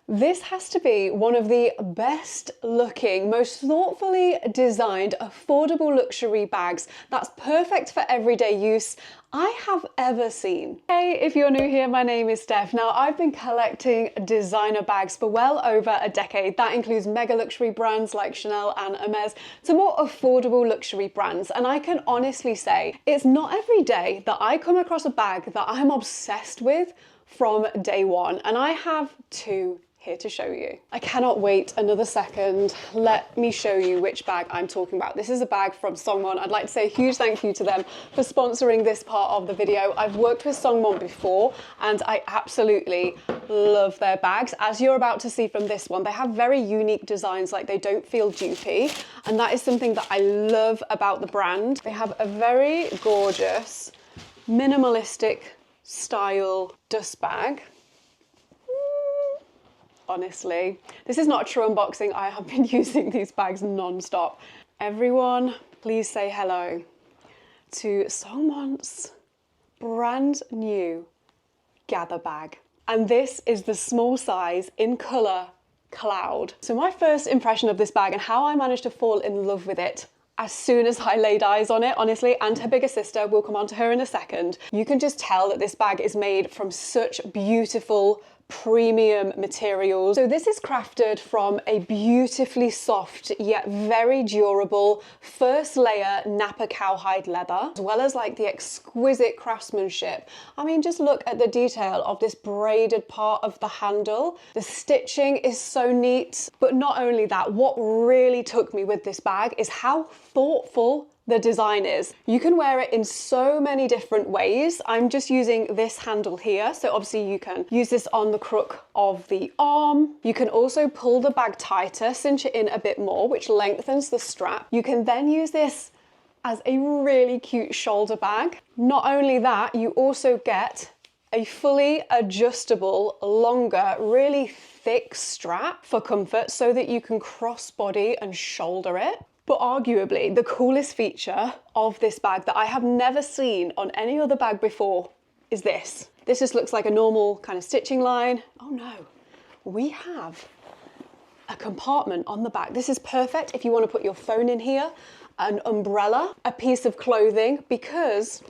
This has to be one of the best looking, most thoughtfully designed, affordable luxury bags that's perfect for everyday use I have ever seen. Hey, if you're new here, my name is Steph. Now, I've been collecting designer bags for well over a decade. That includes mega luxury brands like Chanel and Hermes to more affordable luxury brands. And I can honestly say it's not every day that I come across a bag that I'm obsessed with from day one. And I have two here to show you. I cannot wait another second. Let me show you which bag I'm talking about. This is a bag from Songmont. I'd like to say a huge thank you to them for sponsoring this part of the video. I've worked with Songmont before and I absolutely love their bags. As you're about to see from this one, they have very unique designs, like they don't feel dupy. And that is something that I love about the brand. They have a very gorgeous, minimalistic style dust bag. Honestly, this is not a true unboxing. I have been using these bags non-stop. Everyone, please say hello to Songmont's brand new Gather bag. And this is the small size in colour cloud. So my first impression of this bag and how I managed to fall in love with it as soon as I laid eyes on it, honestly, and her bigger sister, we'll come on to her in a second. You can just tell that this bag is made from such beautiful, premium materials. So this is crafted from a beautifully soft yet very durable first layer Napa cowhide leather, as well as like the exquisite craftsmanship. I mean, just look at the detail of this braided part of the handle. The stitching is so neat, but not only that, what really took me with this bag is how thoughtful the design is. You can wear it in so many different ways. I'm just using this handle here. So obviously you can use this on the crook of the arm. You can also pull the bag tighter, cinch it in a bit more, which lengthens the strap. You can then use this as a really cute shoulder bag. Not only that, you also get a fully adjustable, longer, really thick strap for comfort so that you can crossbody and shoulder it. But arguably, the coolest feature of this bag that I have never seen on any other bag before is this. This just looks like a normal kind of stitching line. Oh no, we have a compartment on the back. This is perfect if you want to put your phone in here, an umbrella, a piece of clothing, because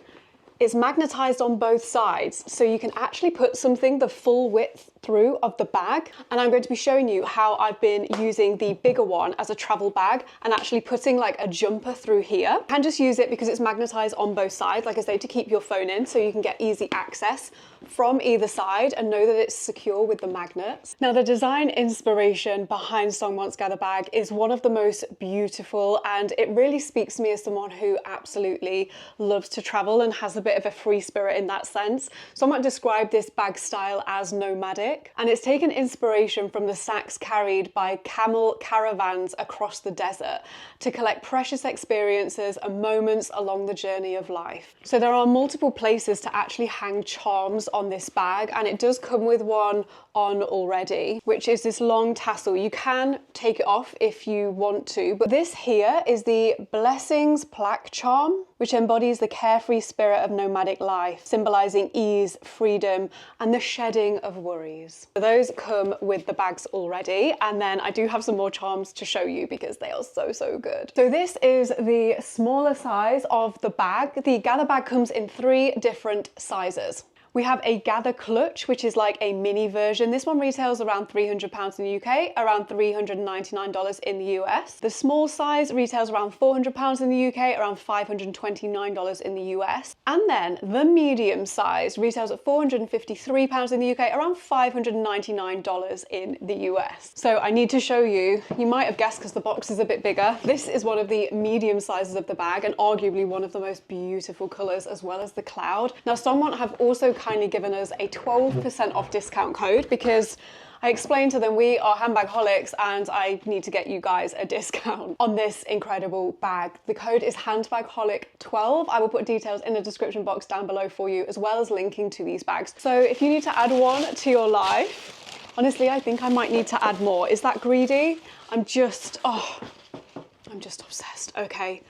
it's magnetized on both sides. So you can actually put something the full width through of the bag. And I'm going to be showing you how I've been using the bigger one as a travel bag and actually putting like a jumper through here. You can just use it because it's magnetized on both sides, like I say, to keep your phone in so you can get easy access from either side and know that it's secure with the magnets. Now, the design inspiration behind Songmont's Gather bag is one of the most beautiful, and it really speaks to me as someone who absolutely loves to travel and has a bit of a free spirit in that sense. Someone described this bag style as nomadic, and it's taken inspiration from the sacks carried by camel caravans across the desert to collect precious experiences and moments along the journey of life. So there are multiple places to actually hang charms on this bag, and it does come with one on already, which is this long tassel. You can take it off if you want to, but this here is the Blessings plaque charm, which embodies the carefree spirit of nomadic life, symbolizing ease, freedom, and the shedding of worries. So those come with the bags already, and then I do have some more charms to show you because they are so good. So this is the smaller size of the bag. The Gather bag comes in 3 different sizes. We have a Gather clutch, which is like a mini version. This one retails around £300 in the UK, around $399 in the US. The small size retails around £400 in the UK, around $529 in the US. And then the medium size retails at £453 in the UK, around $599 in the US. So I need to show you, you might have guessed because the box is a bit bigger. This is one of the medium sizes of the bag and arguably one of the most beautiful colors, as well as the cloud. Now, Songmont have also kindly given us a 12% off discount code because I explained to them we are Handbagholics and I need to get you guys a discount on this incredible bag. The code is Handbagholic12. I will put details in the description box down below for you, as well as linking to these bags. So if you need to add one to your life, honestly, I think I might need to add more. Is that greedy? I'm just obsessed. Okay,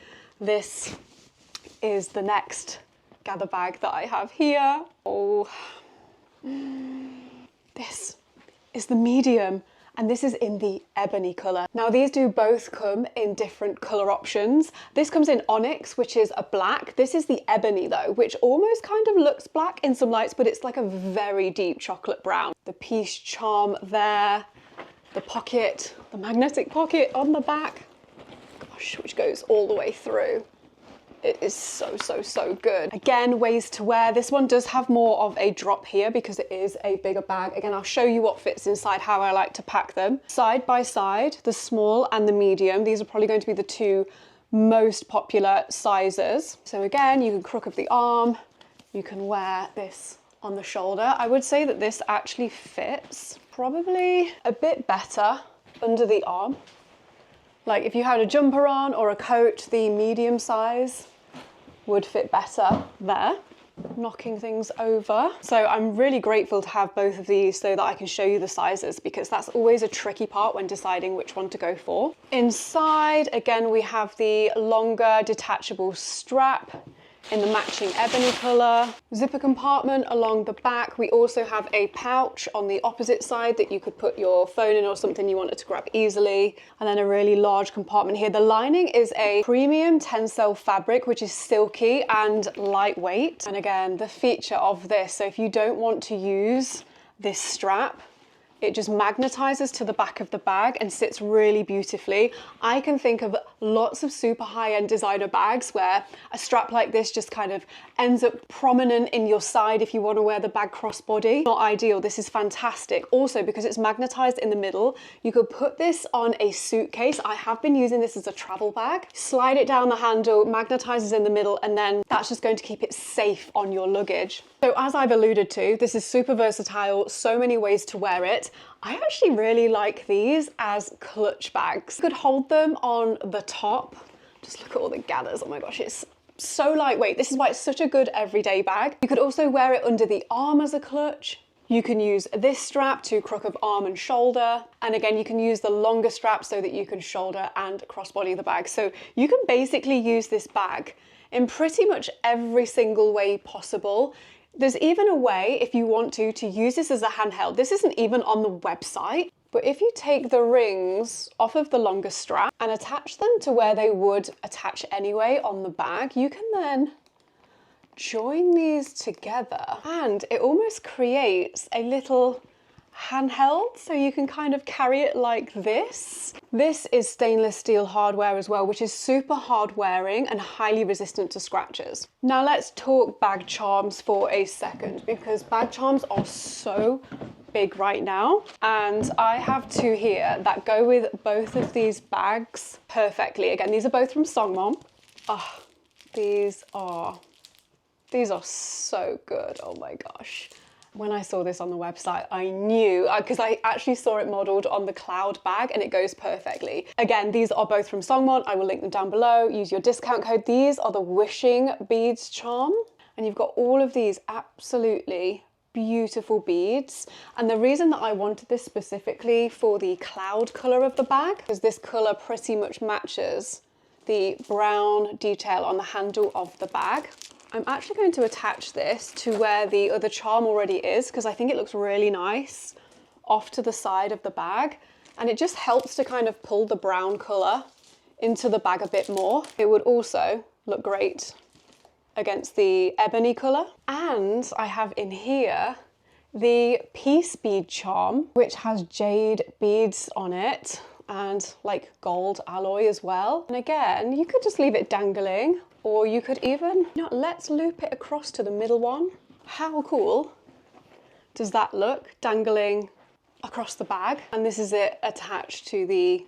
this is the next Gather bag that I have here. Oh, this is the medium, and this is in the ebony colour. Now these do both come in different colour options. This comes in onyx, which is a black. This is the ebony though, which almost kind of looks black in some lights, but it's like a very deep chocolate brown. The piece charm there, the pocket, the magnetic pocket on the back, gosh, which goes all the way through. It is so good. Again, ways to wear. This one does have more of a drop here because it is a bigger bag. Again, I'll show you what fits inside, how I like to pack them. Side by side, the small and the medium. These are probably going to be the two most popular sizes. So again, you can crook up the arm. You can wear this on the shoulder. I would say that this actually fits probably a bit better under the arm. Like if you had a jumper on or a coat, the medium size would fit better there, knocking things over. So I'm really grateful to have both of these so that I can show you the sizes, because that's always a tricky part when deciding which one to go for. Inside, again, we have the longer detachable strap in the matching ebony colour. Zipper compartment along the back. We also have a pouch on the opposite side that you could put your phone in or something you wanted to grab easily. And then a really large compartment here. The lining is a premium tencel fabric, which is silky and lightweight. And again, the feature of this, so if you don't want to use this strap, it just magnetizes to the back of the bag and sits really beautifully. I can think of lots of super high-end designer bags where a strap like this just kind of ends up prominent in your side if you want to wear the bag crossbody. Not ideal. This is fantastic. Also, because it's magnetized in the middle, you could put this on a suitcase. I have been using this as a travel bag. Slide it down the handle, magnetizes in the middle, and then that's just going to keep it safe on your luggage. So as I've alluded to, this is super versatile, so many ways to wear it. I actually really like these as clutch bags. You could hold them on the top. Just look at all the gathers. Oh my gosh, it's so lightweight. This is why it's such a good everyday bag. You could also wear it under the arm as a clutch. You can use this strap to crook of arm and shoulder. And again, you can use the longer strap so that you can shoulder and crossbody the bag. So you can basically use this bag in pretty much every single way possible. There's even a way, if you want to use this as a handheld. This isn't even on the website, but if you take the rings off of the longer strap and attach them to where they would attach anyway on the bag, you can then join these together and it almost creates a little handheld, so you can kind of carry it like this. This is stainless steel hardware as well, which is super hard wearing and highly resistant to scratches. Now let's talk bag charms for a second, because bag charms are so big right now, and I have two here that go with both of these bags perfectly. Again, these are both from Songmont. Oh, these are so good. Oh my gosh. When I saw this on the website, I knew, because I actually saw it modelled on the cloud bag and it goes perfectly. Again, these are both from Songmont. I will link them down below. Use your discount code. These are the wishing beads charm. And you've got all of these absolutely beautiful beads. And the reason that I wanted this specifically for the cloud colour of the bag is this colour pretty much matches the brown detail on the handle of the bag. I'm actually going to attach this to where the other charm already is, because I think it looks really nice off to the side of the bag, and it just helps to kind of pull the brown colour into the bag a bit more. It would also look great against the ebony colour. And I have in here the peace bead charm, which has jade beads on it and like gold alloy as well. And again, you could just leave it dangling, or you could even, let's loop it across to the middle one. How cool does that look, dangling across the bag? And this is it attached to the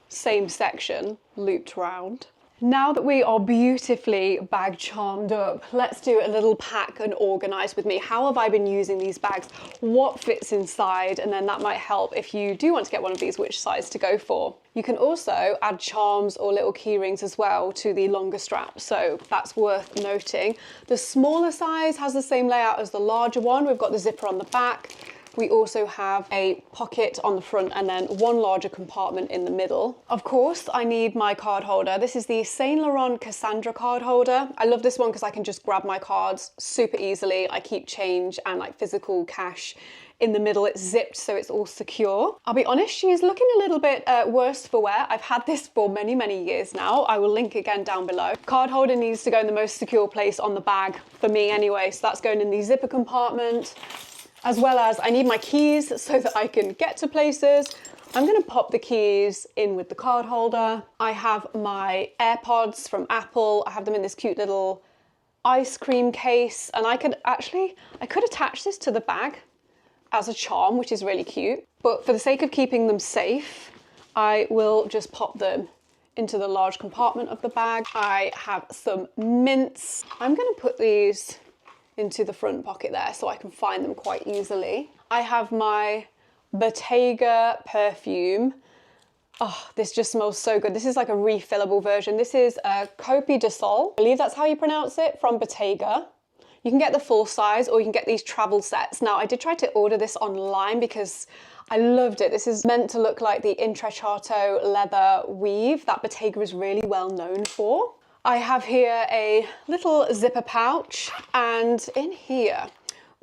same section, looped round. Now that we are beautifully bag charmed up, let's do a little pack and organize with me. How have I been using these bags? What fits inside? And then that might help if you do want to get one of these, which size to go for. You can also add charms or little key rings as well to the longer strap, so that's worth noting. The smaller size has the same layout as the larger one. We've got the zipper on the back. We also have a pocket on the front and then one larger compartment in the middle. Of course, I need my card holder. This is the Saint Laurent Cassandra card holder. I love this one because I can just grab my cards super easily. I keep change and like physical cash in the middle. It's zipped so it's all secure. I'll be honest, she's looking a little bit worse for wear. I've had this for many, many years now. I will link again down below. Card holder needs to go in the most secure place on the bag for me anyway. So that's going in the zipper compartment, as well as I need my keys so that I can get to places. I'm gonna pop the keys in with the card holder. I have my AirPods from Apple. I have them in this cute little ice cream case, and I could attach this to the bag as a charm, which is really cute. But for the sake of keeping them safe, I will just pop them into the large compartment of the bag. I have some mints. I'm gonna put these into the front pocket there so I can find them quite easily. I have my Bottega perfume. Oh, this just smells so good. This is like a refillable version. This is a Copie de Sol. I believe that's how you pronounce it, from Bottega. You can get the full size or you can get these travel sets. Now, I did try to order this online because I loved it. This is meant to look like the Intrecciato leather weave that Bottega is really well known for. I have here a little zipper pouch, and in here,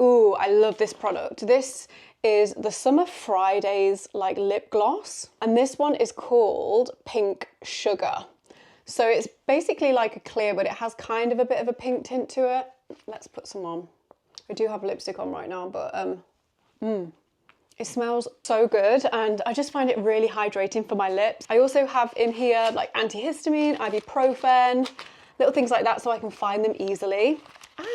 ooh, I love this product. This is the Summer Fridays like lip gloss, and this one is called Pink Sugar. So it's basically like a clear, but it has kind of a bit of a pink tint to it. Let's put some on. I do have lipstick on right now, but it smells so good, and I just find it really hydrating for my lips. I also have in here like antihistamine, ibuprofen, little things like that so I can find them easily.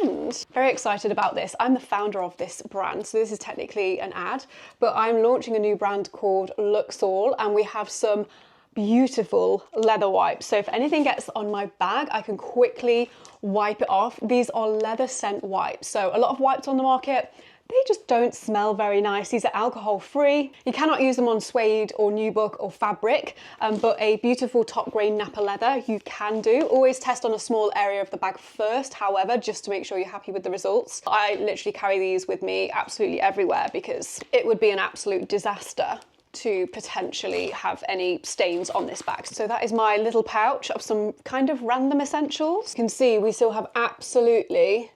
And very excited about this. I'm the founder of this brand, so this is technically an ad, but I'm launching a new brand called Luxall, and we have some beautiful leather wipes. So if anything gets on my bag, I can quickly wipe it off. These are leather scent wipes. So a lot of wipes on the market, they just don't smell very nice. These are alcohol free. You cannot use them on suede or nubuck or fabric, but a beautiful top grain Napa leather you can do. Always test on a small area of the bag first, however, just to make sure you're happy with the results. I literally carry these with me absolutely everywhere because it would be an absolute disaster to potentially have any stains on this bag. So that is my little pouch of some kind of random essentials. You can see we still have absolutely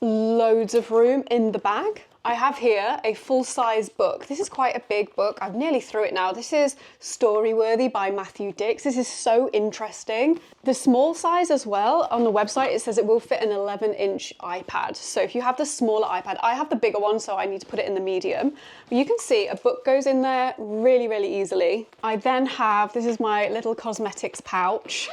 loads of room in the bag. I have here a full-size book. This is quite a big book. I've nearly through it now. This is Storyworthy by Matthew Dix. This is so interesting. The small size as well, on the website it says it will fit an 11-inch iPad. So if you have the smaller iPad, I have the bigger one, so I need to put it in the medium. But you can see a book goes in there really, really easily. I then have, this is my little cosmetics pouch,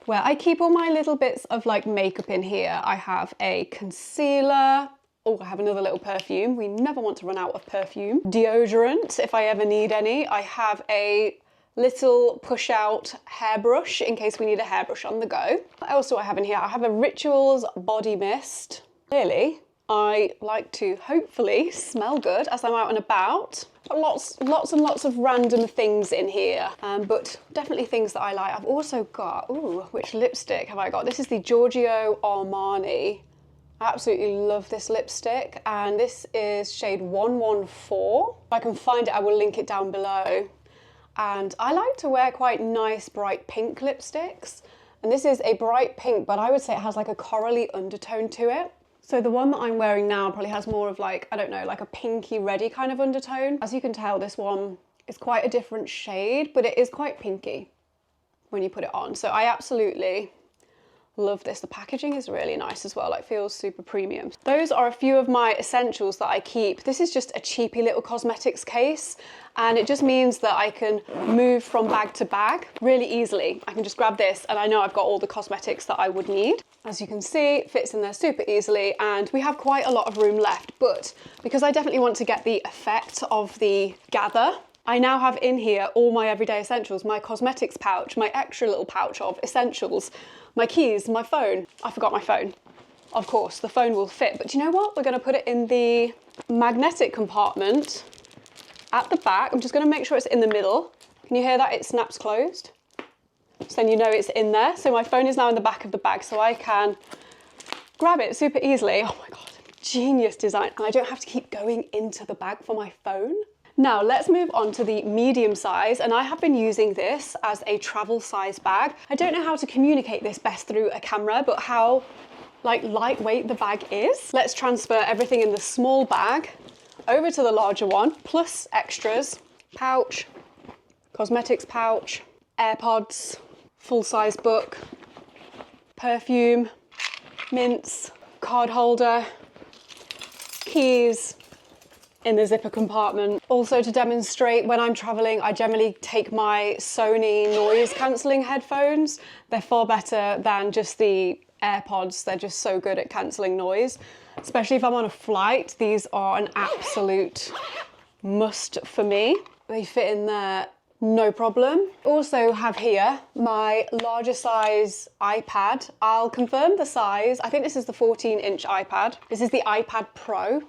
where I keep all my little bits of like makeup in here. I have a concealer. Oh, I have another little perfume. We never want to run out of perfume. Deodorant, if I ever need any. I have a little push out hairbrush in case we need a hairbrush on the go. What else do I have in here? I have a Rituals body mist. Clearly, I like to hopefully smell good as I'm out and about. Lots and lots of random things in here, but definitely things that I like. I've also got, ooh, which lipstick have I got? This is the Giorgio Armani. I absolutely love this lipstick, and this is shade 114. If I can find it, I will link it down below. And I like to wear quite nice bright pink lipsticks, and this is a bright pink, but I would say it has like a corally undertone to it. So the one that I'm wearing now probably has more of like, I don't know, like a pinky reddy kind of undertone. As you can tell, this one is quite a different shade, but it is quite pinky when you put it on. So I absolutely love this. The packaging is really nice as well, like feels super premium. Those are a few of my essentials that I keep. This is just a cheapy little cosmetics case, and it just means that I can move from bag to bag really easily. I can just grab this and I know I've got all the cosmetics that I would need. As you can see, it fits in there super easily, and we have quite a lot of room left, but because I definitely want to get the effect of the Gather, I now have in here all my everyday essentials, my cosmetics pouch, my extra little pouch of essentials, my keys, my phone. I forgot my phone. Of course, the phone will fit, but you know what? We're gonna put it in the magnetic compartment at the back. I'm just gonna make sure it's in the middle. Can you hear that? It snaps closed. So then you know it's in there. So my phone is now in the back of the bag, so I can grab it super easily. Oh my God, genius design, and I don't have to keep going into the bag for my phone. Now let's move on to the medium size, and I have been using this as a travel size bag. I don't know how to communicate this best through a camera, but how lightweight the bag is. Let's transfer everything in the small bag over to the larger one, plus extras, pouch, cosmetics pouch, AirPods, full-size book, perfume, mints, card holder, keys in the zipper compartment. Also, to demonstrate, when I'm traveling, I generally take my Sony noise cancelling headphones. They're far better than just the AirPods. They're just so good at cancelling noise. Especially if I'm on a flight, these are an absolute must for me. They fit in there no problem. Also have here my larger size iPad. I'll confirm the size. I think this is the 14-inch iPad. This is the iPad Pro.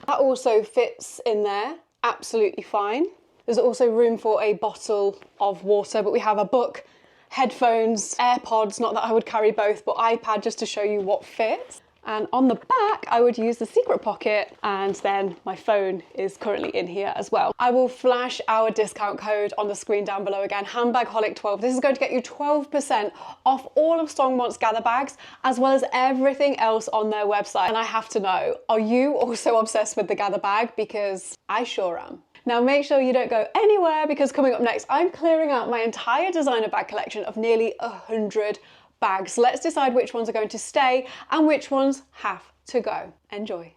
That also fits in there absolutely fine. There's also room for a bottle of water, but we have a book, headphones, AirPods, not that I would carry both, but iPad just to show you what fits. And on the back, I would use the secret pocket, and then my phone is currently in here as well. I will flash our discount code on the screen down below again, Handbagholic12. This is going to get you 12% off all of Songmont's Gather bags, as well as everything else on their website. And I have to know, are you also obsessed with the Gather bag? Because I sure am. Now make sure you don't go anywhere, because coming up next, I'm clearing out my entire designer bag collection of nearly 100 bags. Let's decide which ones are going to stay and which ones have to go. Enjoy.